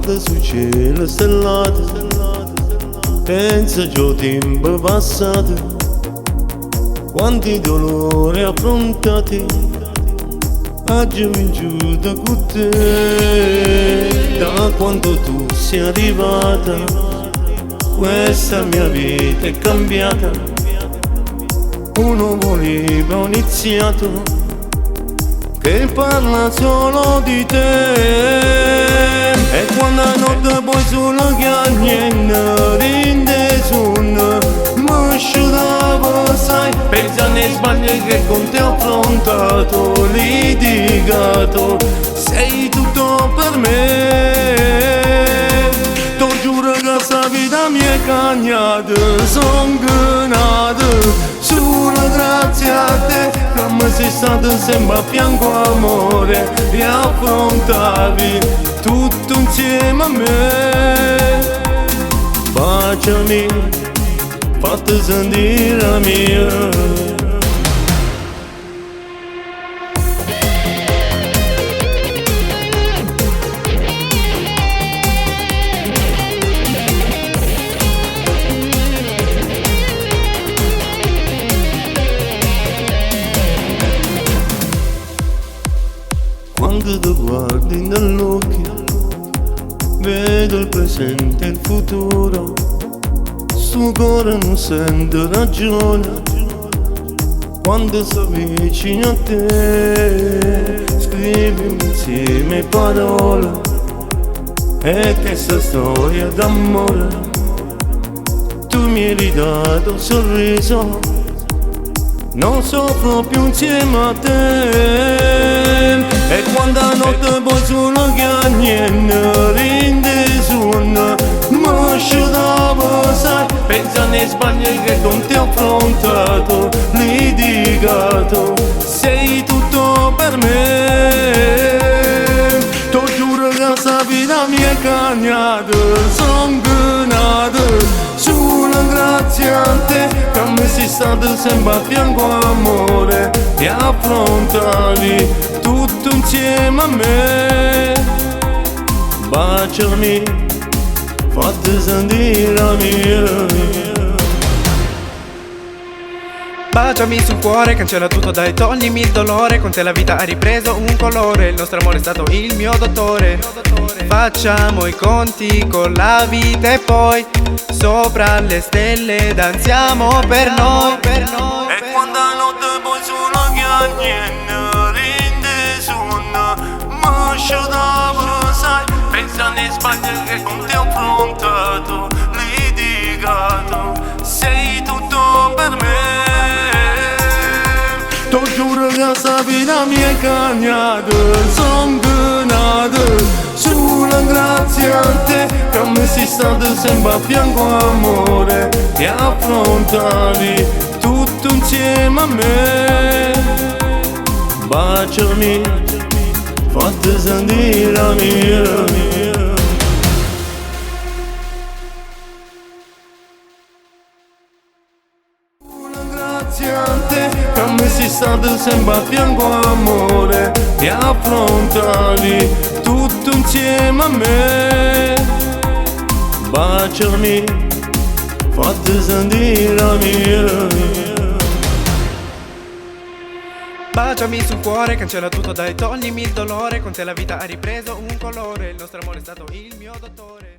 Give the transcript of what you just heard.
guarda sul cielo stellato, pensa già tempo passato, quanti dolori affrontati, oggi vinciuto con te. Da quando tu sei arrivata, questa mia vita è cambiata, uno voleva iniziato che parla solo di te. E quando la notte poi solo chiagnendo rinde sonno, mi sciudavo sai, pensando in sbagli che con te ho affrontato, litigato, sei tutto per me. Ti giuro che sta vita mi è cagnata, son granata, solo grazie a te che mi sei stato sempre a fianco amore, e affrontavi tutto insieme a me. Baciami, fatti sentire la mia. Quando ti guardi nell'occhio, vedo il presente e il futuro, sto cuore non sente ragione. Quando sto vicino a te, scrivimi insieme parole, e questa storia d'amore, tu mi hai ridato un sorriso, non soffro più insieme a te. E quando la notte poi solo chiagnendo rinde sonno, mi sciudavo sai, pensando in sbagli che con te ho affrontato, litigato, sei tutto per me. Ti giuro che sta vita mi è cagnata, son granata, solo grazie a te che mi sei stato sempre a fianco amore, e affrontavi tutto insieme a me. Baciami, fatti sentire la mia. Baciami sul cuore, cancella tutto dai, toglimi il dolore, con te la vita ha ripreso un colore, il nostro amore è stato il mio dottore. Facciamo i conti con la vita e poi sopra le stelle danziamo per noi. E quando la notte poi solo chiagnendo rinde sonno, mi sciudavo sai, pensando in sbagli che con te ho affrontato, litigato, sei tutto per me. Ti giuro che sta vita mi è cagnata, son granata, solo grazie a te che mi sei stato sempre a fianco amore, e affrontavi tutto insieme a me. Baciami, fatti sentire la mia. Grazie a te che mi sei stato sempre a fianco amore, e affrontavi tutto insieme a me. Baciami, fatti sentire la mia. Baciami sul cuore, cancella tutto dai, toglimi il dolore, con te la vita ha ripreso un colore, il nostro amore è stato il mio dottore.